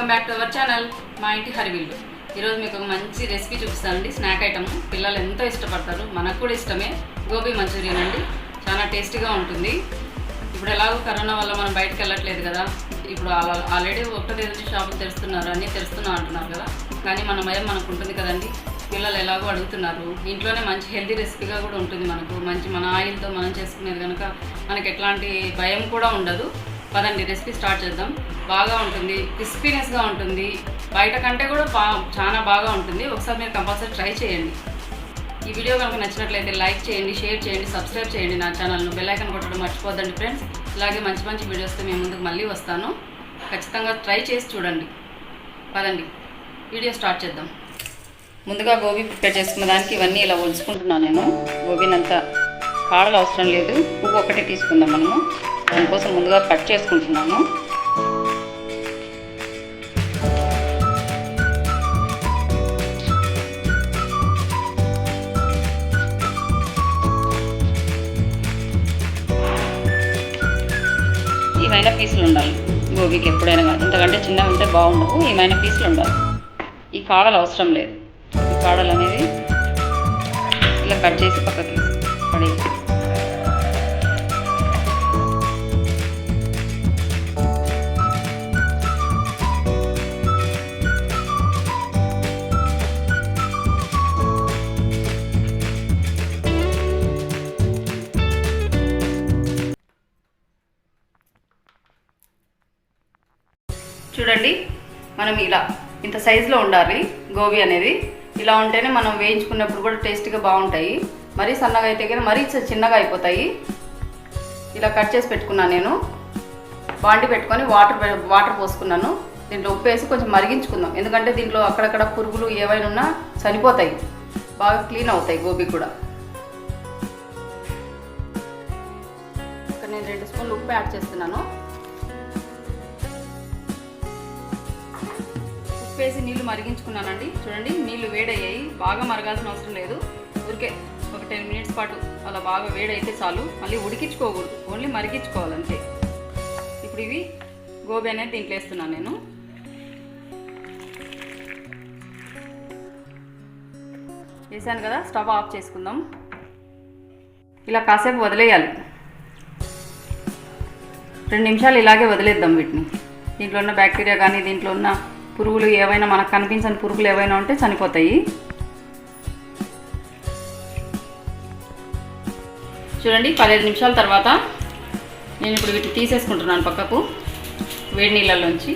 Welcome back to our channel మా ఇంటి హరివిల్లు. ఈరోజు మీకు ఒక మంచి రెసిపీ చూపిస్తానండి. స్నాక్ ఐటమ్ పిల్లలు ఎంతో ఇష్టపడతారు, మనకు కూడా ఇష్టమే. గోబీ మంచూరియన్ అండి, చాలా టేస్టీగా ఉంటుంది. ఇప్పుడు ఎలాగో కరోనా వల్ల మనం బయటకు వెళ్ళట్లేదు కదా, ఇప్పుడు ఆల్రెడీ ఒకటి ఎదుటి షాపులు తెరుస్తున్నారు, అన్నీ తెరుస్తున్నా అంటున్నారు కదా, కానీ మన భయం మనకు ఉంటుంది కదండి. పిల్లలు ఎలాగో అడుగుతున్నారు, ఇంట్లోనే మంచి హెల్తీ రెసిపీగా కూడా ఉంటుంది. మంచి మన ఆయిల్తో మనం చేసుకునేది కనుక మనకి ఎట్లాంటి భయం కూడా ఉండదు. పదండి రెసిపీ స్టార్ట్ చేద్దాం. బాగా ఉంటుంది, క్రిస్పీనెస్గా ఉంటుంది, బయట కంటే కూడా చాలా బాగా ఉంటుంది. ఒకసారి మీరు కంపల్సరీ ట్రై చేయండి. ఈ వీడియో కనుక నచ్చినట్లయితే లైక్ చేయండి, షేర్ చేయండి, సబ్స్క్రైబ్ చేయండి. నా ఛానల్ను బెల్ ఐకాన్ కొట్టడం మర్చిపోద్దండి ఫ్రెండ్స్. ఇలాగే మంచి మంచి వీడియోస్తో మేము ముందుకు మళ్ళీ వస్తాను. ఖచ్చితంగా ట్రై చేసి చూడండి. పదండి వీడియో స్టార్ట్ చేద్దాం. ముందుగా గోబీ ప్రిపేర్ చేసుకున్న దానికి ఇవన్నీ ఇలా ఒలుచుకుంటున్నాను నేను. గోబీని అంతా కాడలు అవసరం లేదు, పువ్వు ఒకటే తీసుకుందాం మనము. దానికోసం ముందుగా కట్ చేసుకుంటున్నాను. ఏమైనా పీసులు ఉండాలి గోబీకి ఎప్పుడైనా, కానీ ఇంతకంటే చిన్నవి ఉంటే బాగుండవు. ఏమైనా పీసులు ఉండాలి. ఈ కాడలు అవసరం లేదు. ఈ కాడలు అనేది ఇలా కట్ చేసి పక్కకి పడేసి చూడండి. మనం ఇలా ఇంత సైజులో ఉండాలి గోబీ అనేది. ఇలా ఉంటేనే మనం వేయించుకున్నప్పుడు కూడా టేస్టీగా బాగుంటాయి. మరీ సన్నగా అయితే కానీ మరీ చిన్నగా అయిపోతాయి. ఇలా కట్ చేసి పెట్టుకున్నాను నేను. బాండి పెట్టుకొని వాటర్ పోసుకున్నాను. దీంట్లో ఉప్పు వేసి కొంచెం మరిగించుకుందాం, ఎందుకంటే దీంట్లో అక్కడక్కడ పురుగులు ఏవైనా ఉన్నా చనిపోతాయి, బాగా క్లీన్ అవుతాయి గోబీ కూడా. ఇక్కడ నేను 2 స్పూన్లు ఉప్పు యాడ్ చేస్తున్నాను. వేసి నీళ్లు మరిగించుకున్నానండి. చూడండి, నీళ్లు వేడయ్యాయి. బాగా మరగాల్సిన అవసరం లేదు, ఊరికే ఒక 10 మినిట్స్ పాటు అలా బాగా వేడైతే చాలు. మళ్ళీ ఉడికించుకోకూడదు, ఓన్లీ మరిగించుకోవాలంతే. ఇప్పుడు ఇవి గోబీ అనేది దీంట్లో వేస్తున్నాను నేను. వేసాను కదా, స్టవ్ ఆఫ్ చేసుకుందాం. ఇలా కాసేపు వదిలేయాలి, 2 నిమిషాలు ఇలాగే వదిలేద్దాం వీటిని. దీంట్లో ఉన్న బ్యాక్టీరియా కానీ దీంట్లో ఉన్న పురుగులు ఏవైనా, మనకు కనిపించని పురుగులు ఏవైనా ఉంటే చనిపోతాయి. చూడండి, 15 నిమిషాల తర్వాత నేను ఇప్పుడు వీటిని తీసేసుకుంటున్నాను పక్కకు వేడి నీళ్ళల్లోంచి.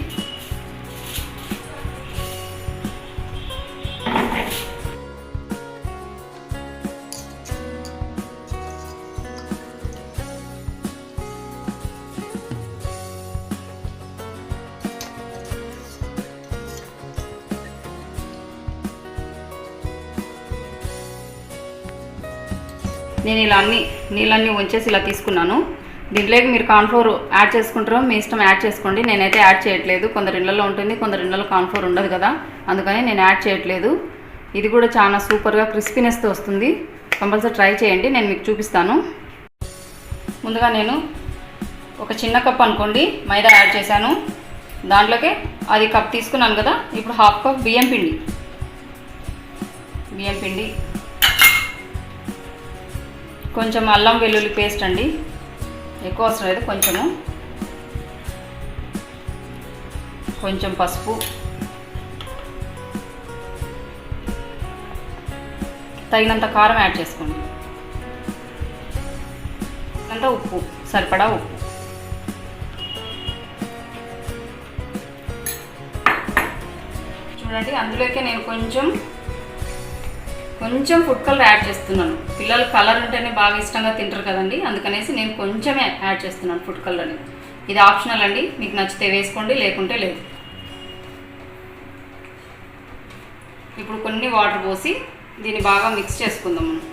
నేను ఇలా నీళ్ళన్నీ ఉంచేసి ఇలా తీసుకున్నాను. దీంట్లోకి మీరు కార్న్ఫ్లోర్ యాడ్ చేసుకుంటారో మీ ఇష్టం, యాడ్ చేసుకోండి. నేనైతే యాడ్ చేయట్లేదు. కొందరు ఇళ్ళల్లో ఉంటుంది, కొందరు ఇళ్ళలో కార్న్ఫ్లోర్ ఉండదు కదా, అందుకని నేను యాడ్ చేయట్లేదు. ఇది కూడా చాలా సూపర్గా క్రిస్పీనెస్తో వస్తుంది. కంపల్సరీ ట్రై చేయండి, నేను మీకు చూపిస్తాను. ముందుగా నేను ఒక చిన్న కప్ అనుకోండి మైదా యాడ్ చేశాను. దాంట్లోకి అది కప్ తీసుకున్నాను కదా, ఇప్పుడు 1/2 కప్ బియ్యం పిండి, కొంచెం అల్లం వెల్లుల్లి పేస్ట్ అండి, ఎక్కువ అవసరం లేదు, కొంచెం పసుపు, తగినంత కారం యాడ్ చేసుకోండి, అంత ఉప్పు, సరిపడా ఉప్పు. చూడండి, అందులోకే నేను కొంచెం ఫుడ్ కలర్ యాడ్ చేస్తున్నాను. పిల్లలు కలర్ ఉంటేనే బాగా ఇష్టంగా తింటారు కదండి, అందుకనేసి నేను కొంచెమే యాడ్ చేస్తున్నాను ఫుడ్ కలర్ అనేది. ఇది ఆప్షనల్ అండి, మీకు నచ్చితే వేసుకోండి, లేకుంటే లేదు. ఇప్పుడు కొన్ని వాటర్ పోసి దీన్ని బాగా మిక్స్ చేసుకుందాం మనం.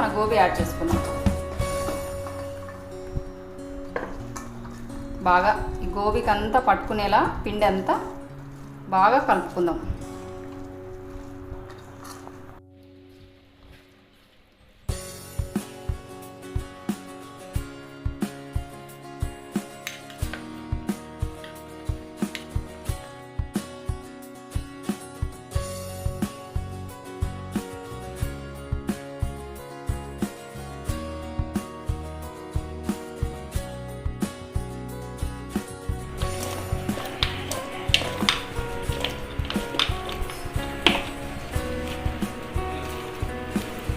మన గోబీ యాడ్ చేసుకుందాం. బాగా ఈ గోబీకి అంతా పట్టుకునేలా పిండి అంతా బాగా కలుపుకుందాం.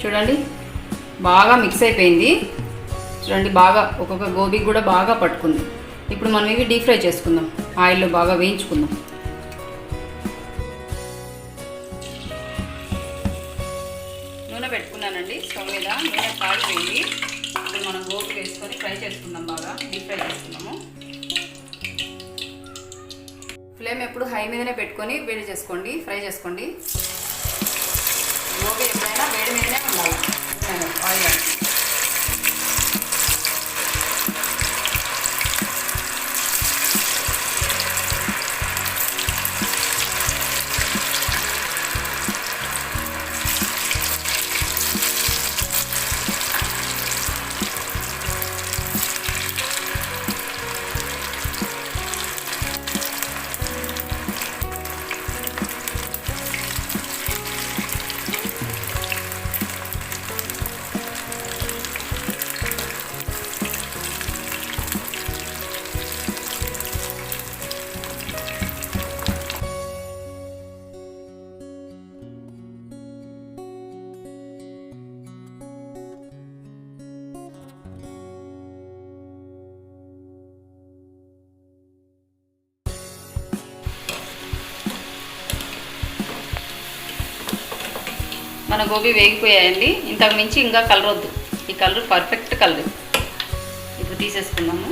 చూడండి బాగా మిక్స్ అయిపోయింది. చూడండి బాగా ఒక్కొక్క గోబీ కూడా బాగా పట్టుకుంది. ఇప్పుడు మనం ఇవి డీప్ ఫ్రై చేసుకుందాం. ఆయిల్లో బాగా వేయించుకుందాం. నూనె పెట్టుకున్నానండి స్టవ్ మీద. నూనె కాగిపోయింది. ఇప్పుడు మనం గోబీ వేసుకొని ఫ్రై చేసుకుందాం. బాగా డీప్ ఫ్రై చేసుకుందాము. ఫ్లేమ్ ఎప్పుడు హై మీదనే పెట్టుకొని వేడి చేసుకోండి, ఫ్రై చేసుకోండి. గోబీ ఎప్పుడైనా వేడి మీదనే ఉండాలి. ఆయిల్ మన గోబీ వేగిపోయాయండి. ఇంతకు మించి ఇంకా కలర్ వద్దు. ఈ కలర్ పర్ఫెక్ట్ కలర్. ఇప్పుడు తీసేసుకుందాము.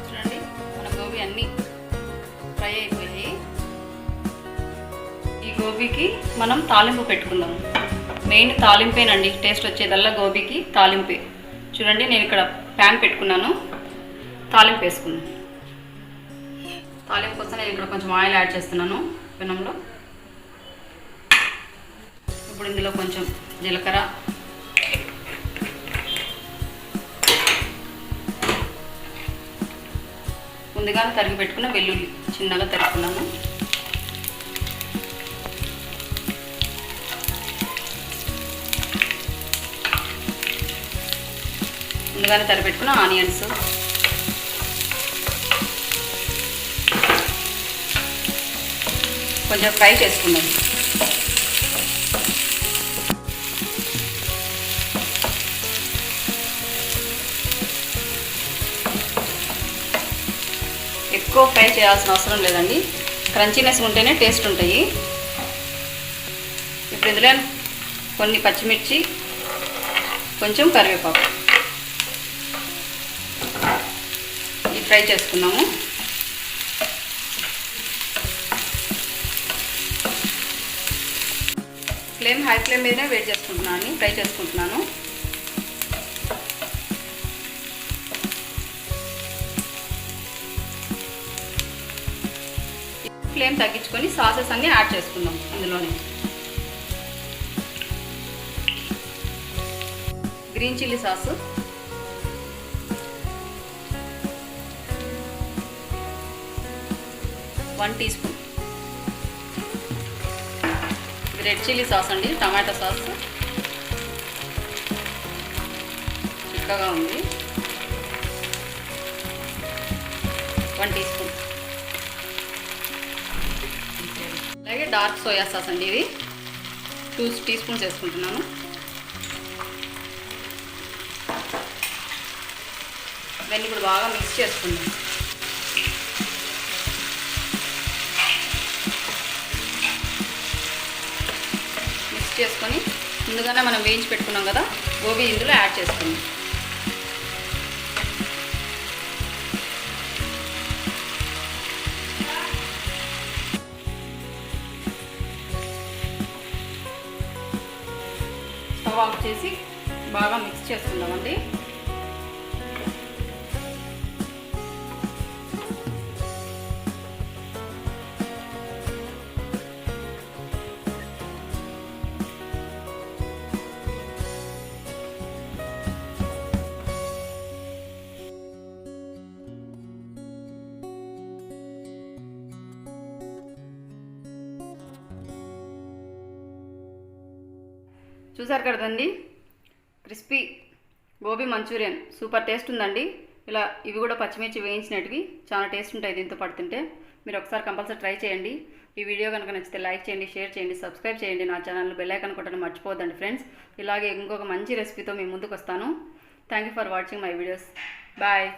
చూడండి మన గోబీ అన్నీ ఫ్రై అయిపోయాయి. ఈ గోబీకి మనం తాలింపు పెట్టుకుందాం. మెయిన్ తాలింపేనండి. టేస్ట్ వచ్చేదల్లా గోబీకి తాలింపే. చూడండి నేను ఇక్కడ ప్యాన్ పెట్టుకున్నాను. తాలింపు వేసుకున్నాను. తాలింపు కోసం నేను ఇక్కడ కొంచెం ఆయిల్ యాడ్ చేస్తున్నాను పెనంలో. ఇప్పుడు ఇందులో కొంచెం జీలకర్ర, ముందుగానే తరిగి పెట్టుకున్న వెల్లుల్లి చిన్నగా తరుక్కున్నాను. ముందుగానే తరిగి పెట్టుకున్న ఆనియన్స్, కొంచెం ఫ్రై చేసుకున్నాను. ఎక్కువ ఫ్రై చేయాల్సిన అవసరం లేదండి. క్రంచీనెస్ ఉంటేనే టేస్ట్ ఉంటాయి. ఇప్పుడు ఇందులో కొన్ని పచ్చిమిర్చి, కొంచెం కరివేపాకు ఇది ఫ్రై చేసుకున్నాము. హై ఫ్లేమ్ మీదనే వేడి చేసుకుంటున్నాను, ఫ్రై చేసుకుంటున్నాను. ఫ్లేమ్ తగ్గించుకొని సాసెస్ అన్నీ యాడ్ చేసుకుందాం ఇందులోనే. Green chilli sauce, one teaspoon. ఇది రెడ్ చిల్లీ సాస్ అండి, టమాటో సాస్ చిక్కగా ఉంది. 1 టీ స్పూన్. అలాగే డార్క్ సోయా సాస్ అండి, ఇది 2 టీ స్పూన్స్ వేసుకుంటున్నాను. దాన్ని ఇప్పుడు బాగా మిక్స్ చేసుకుందాం. మిక్స్ చేసుకొని ముందుగానే మనం వేయించి పెట్టుకున్నాం కదా గోబీ ఇందులో యాడ్ చేసుకుందాం. స్టవ్ ఆఫ్ చేసి బాగా మిక్స్ చేసుకుందామండి. చూసారు కదండి, crispy gobi Manchurian super taste ఉందండి. ఇలా ఇవి కూడా పచ్చిమిర్చి వేయించినట్టువి చాలా టేస్ట్ ఉంటాయి దీంతో పడుతుంటే. మీరు ఒకసారి కంపల్సరీ ట్రై చేయండి. ఈ వీడియో కనుక నచ్చితే లైక్ చేయండి, షేర్ చేయండి, సబ్స్క్రైబ్ చేయండి. నా ఛానల్ బెల్ ఐకాన్ కొట్టడం మర్చిపోవద్దండి ఫ్రెండ్స్. ఇలాగే ఇంకొక మంచి రెసిపీతో మీ ముందుకు వస్తాను. Thank you for watching my videos. Bye.